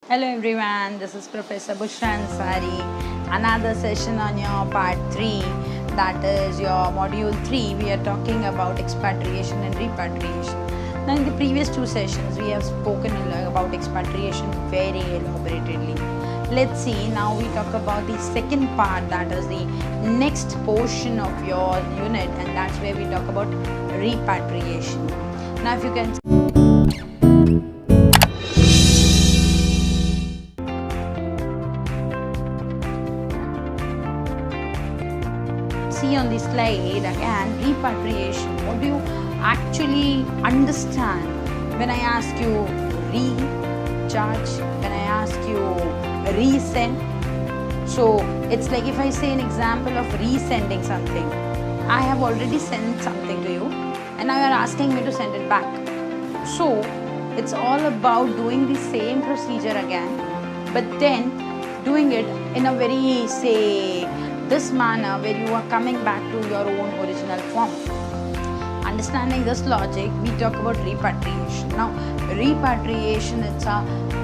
Hello everyone, this is Professor Bushra Ansari. Another session on your part 3, that is your module 3. We are talking about expatriation and repatriation. Now in the previous 2 sessions we have spoken about expatriation very elaborately. Let's see, now we talk about the second part, that is the next portion of your unit, and that's where we talk about repatriation. Now if you can see on the slide again, repatriation. What do you actually understand when I ask you recharge, when I ask you resend? So it's like if I say an example of resending something, I have already sent something to you and now you are asking me to send it back. So it's all about doing the same procedure again, but then doing it in a very, say, this manner where you are coming back to your own original form. Understanding this logic, we talk about repatriation. Now, repatriation, it's a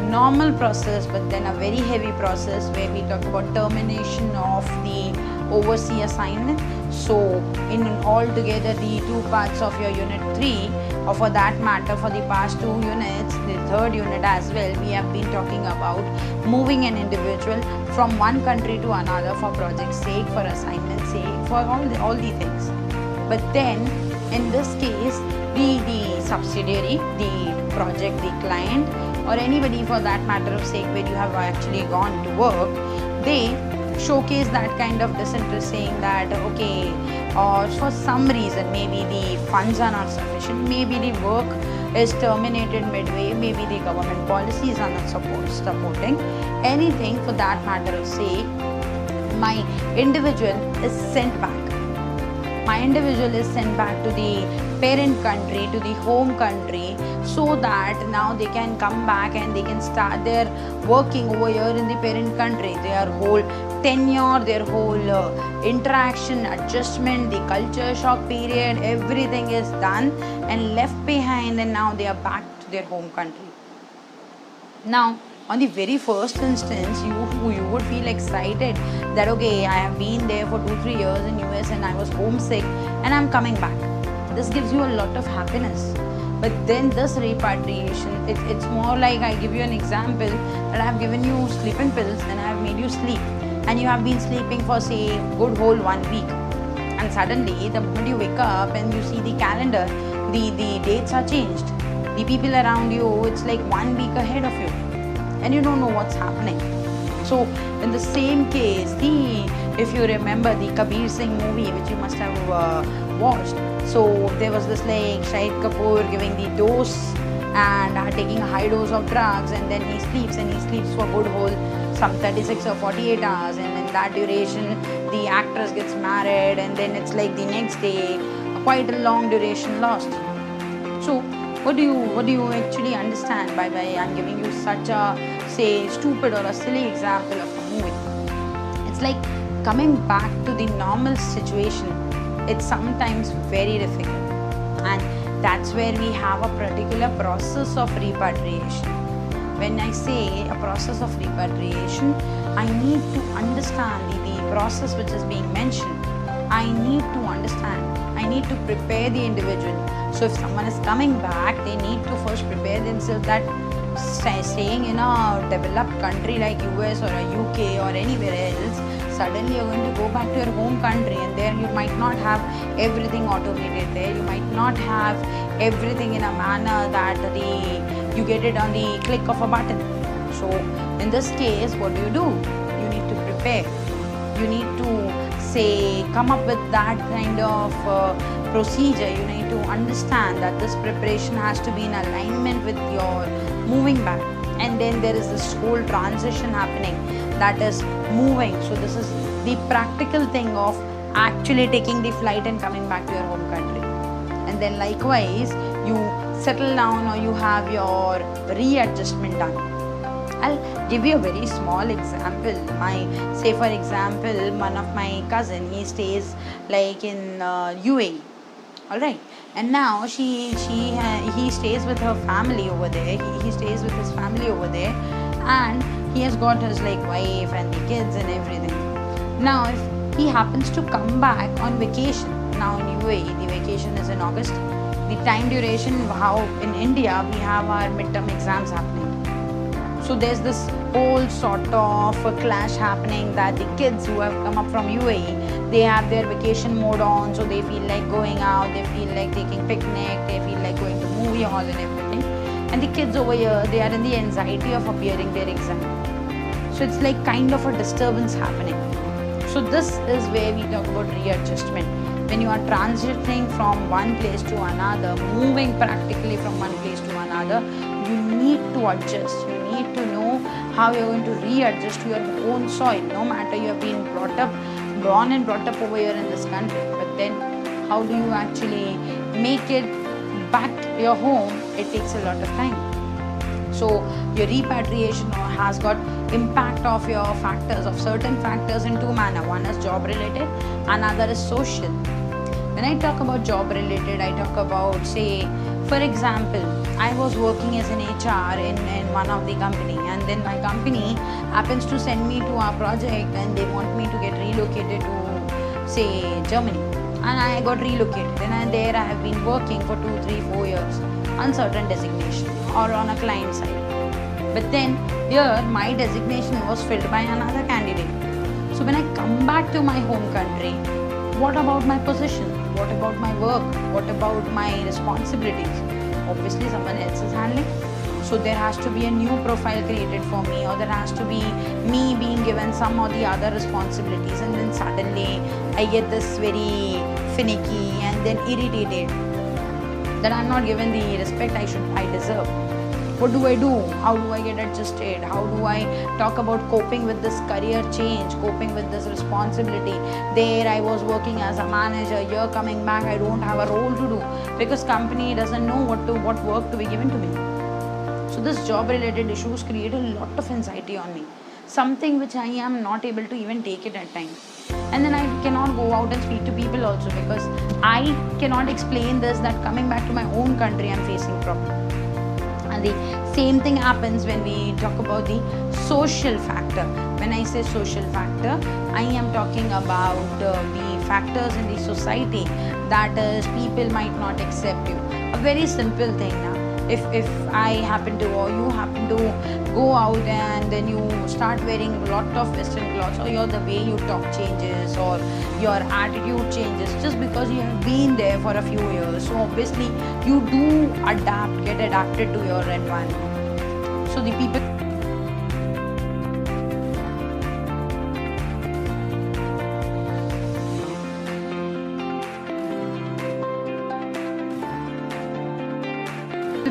normal process, but then a very heavy process where we talk about termination of the overseas assignment. So, in all together, the 2 parts of your unit 3, or for that matter, for the past 2 units, the 3rd unit as well, we have been talking about moving an individual from one country to another for project sake, for assignment sake, for all the things. But then, in this case, the subsidiary, the project, the client, or anybody for that matter of sake where you have actually gone to work, they showcase that kind of disinterest, saying that okay, or for some reason, maybe the funds are not sufficient, maybe the work is terminated midway, maybe the government policies are not supporting anything, for that matter of sake, my individual is sent back. My individual is sent back to the parent country, to the home country, so that now they can come back and they can start their working over here in the parent country. Their whole tenure, their whole interaction, adjustment, the culture shock period, everything is done and left behind, and now they are back to their home country. Now, on the very first instance, you would feel excited that okay, I have been there for 2-3 years in US and I was homesick and I'm coming back. This gives you a lot of happiness. But then this repatriation, it's more like, I give you an example, that I have given you sleeping pills and I have made you sleep, and you have been sleeping for say good whole 1 week, and suddenly the moment you wake up and you see the calendar, the dates are changed. The people around you, it's like 1 week ahead of you, and you don't know what's happening. So in the same case, if you remember the Kabir Singh movie, which you must have watched, so there was this like Shahid Kapoor giving the dose and taking a high dose of drugs, and then he sleeps for good whole some 36 or 48 hours, and in that duration the actress gets married, and then it's like the next day, quite a long duration lost. So what do you actually understand by I'm giving you such a, say, stupid or a silly example of a movie? It's like coming back to the normal situation. It's sometimes very difficult, and that's where we have a particular process of repatriation. When I say a process of repatriation, I need to understand the process which is being mentioned. I need to understand. I need to prepare the individual. So if someone is coming back, they need to first prepare themselves that staying in a developed country like US or a UK or anywhere else, suddenly you're going to go back to your home country, and there you might not have everything automated there. You might not have everything in a manner that you get it on the click of a button. So in this case, what do? You need to prepare. You need to, say, come up with that kind of procedure. You need to understand that this preparation has to be in alignment with your moving back, and then there is this whole transition happening, that is moving. So this is the practical thing of actually taking the flight and coming back to your home country, and then likewise you settle down or you have your readjustment done. I'll give you a very small example. Say for example, one of my cousin, he stays like in UAE. All right, and now he stays with her family over there. He stays with his family over there, and he has got his like wife and the kids and everything. Now if he happens to come back on vacation, now in UAE the vacation is in August, the time duration, how in India we have our midterm exams happening. So there's this whole sort of a clash happening that the kids who have come up from UAE, they have their vacation mode on, so they feel like going out, they feel like taking picnic, they feel like going to movie hall and everything. And the kids over here, they are in the anxiety of appearing their exam. So it's like kind of a disturbance happening. So this is where we talk about readjustment. When you are transitioning from one place to another, moving practically from one place to another, you need to adjust. You need to know how you're going to readjust to your own soil. No matter you have been born and brought up over here in this country, but then how do you actually make it back your home? It takes a lot of time. So your repatriation has got impact of your factors, of certain factors in two manner. One is job related, another is social. When I talk about job related, I talk about, say, for example, I was working as an HR in one of the company, and then my company happens to send me to our project and they want me to get relocated to, say, Germany. And I got relocated, and there I have been working for 2, 3, 4 years on certain designation or on a client side. But then here my designation was filled by another candidate. So when I come back to my home country, what about my position? What about my work? What about my responsibilities? Obviously someone else is handling. So there has to be a new profile created for me, or there has to be me being given some or the other responsibilities, and then suddenly I get this very finicky and then irritated that I'm not given the respect I deserve. What do I do? How do I get adjusted? How do I talk about coping with this career change, coping with this responsibility? There I was working as a manager, here coming back I don't have a role to do because company doesn't know what work to be given to me. So this job related issues create a lot of anxiety on me, something which I am not able to even take it at times. And then I cannot go out and speak to people also because I cannot explain this, that coming back to my own country I'm facing problem. And the same thing happens when we talk about the social factor. When I say social factor, I am talking about the factors in the society, that is, people might not accept you. A very simple thing now. If I happen to, or you happen to go out and then you start wearing a lot of western clothes, or the way you talk changes or your attitude changes just because you have been there for a few years. So obviously you do get adapted to your environment. So the people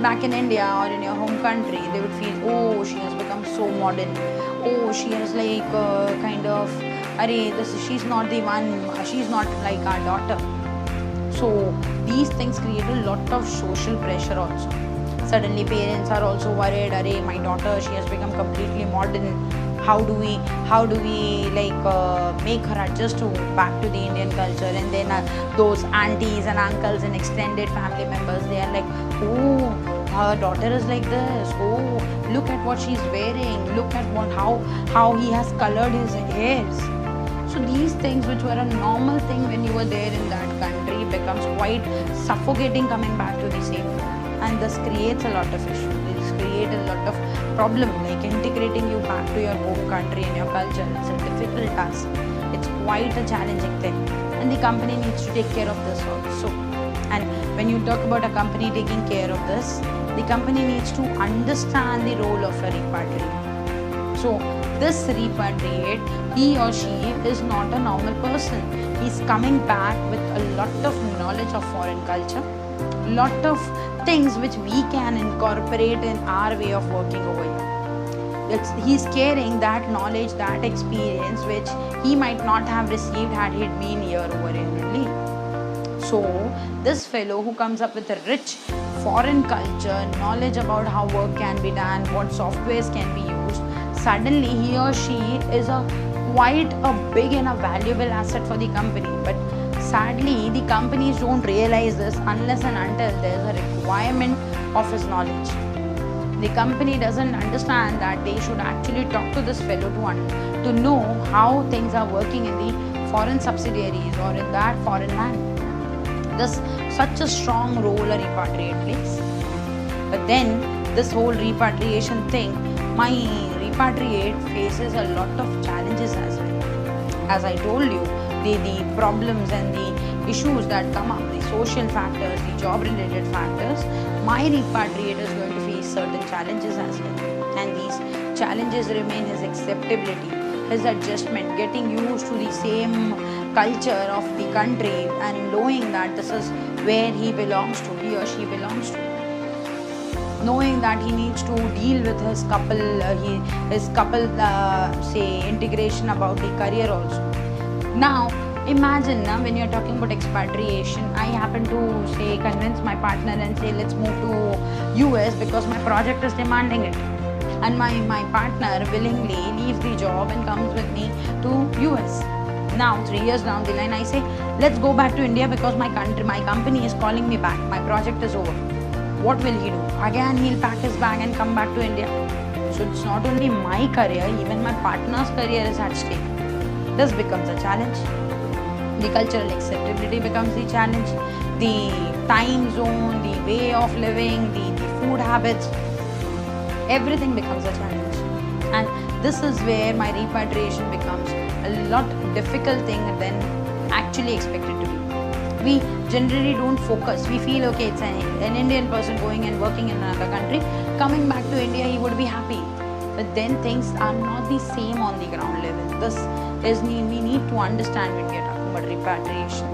back in India or in your home country, they would feel, oh, she has become so modern. Oh, she is like kind of, she's not the one, she's not like our daughter. So these things create a lot of social pressure also. Suddenly parents are also worried, my daughter, she has become completely modern. How do we like make her adjust back to the Indian culture? And then those aunties and uncles and extended family members, they are like, oh, her daughter is like this. Oh, look at what she's wearing. Look at how he has colored his hairs. So these things, which were a normal thing when you were there in that country, becomes quite suffocating coming back to the same country. And this creates a lot of issues. This creates a lot of problem, like integrating you back to your home country and your culture. It's a difficult task. It's quite a challenging thing. And the company needs to take care of this also. And when you talk about a company taking care of this, the company needs to understand the role of a repatriate. So this repatriate, he or she is not a normal person. He's coming back with a lot of knowledge of foreign culture, lot of things which we can incorporate in our way of working over here. He's carrying that knowledge, that experience which he might not have received had he been here over in Italy. So this fellow who comes up with a rich foreign culture, knowledge about how work can be done, what softwares can be used, suddenly he or she is quite a big and a valuable asset for the company. But sadly, the companies don't realize this unless and until there's a requirement of his knowledge. The company doesn't understand that they should actually talk to this fellow to know how things are working in the foreign subsidiaries or in that foreign land. This such a strong role a repatriate plays. But then this whole repatriation thing, my repatriate faces a lot of challenges as well. As I told you, the problems and the issues that come up, the social factors, the job related factors, my repatriate is going to face certain challenges as well. And these challenges remain his acceptability, his adjustment, getting used to the same culture of the country and knowing that this is where he belongs to, he or she belongs to. Knowing that he needs to deal with his couple, say integration about the career also. Now, imagine when you're talking about expatriation, I happen to say convince my partner and say let's move to US because my project is demanding it, and my partner willingly leaves the job and comes with me to US. Now 3 years down the line, I say let's go back to India because my company is calling me back, my project is over. What will he do? Again he'll pack his bag and come back to India. So it's not only my career, even my partner's career is at stake. This becomes a challenge. The cultural acceptability becomes the challenge. The time zone, the way of living, the food habits, everything becomes a challenge. And this is where my repatriation becomes a lot difficult thing than actually expected to be. We generally don't focus. We feel okay, it's an Indian person going and working in another country, coming back to India, he would be happy. But then things are not the same on the ground level. This is we need to understand when we are talking about repatriation.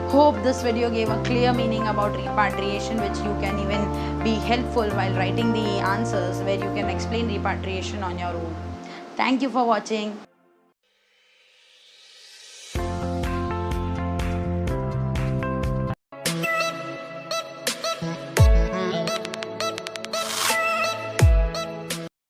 Hope this video gave a clear meaning about repatriation, which you can even be helpful while writing the answers where you can explain repatriation on your own. Thank you for watching.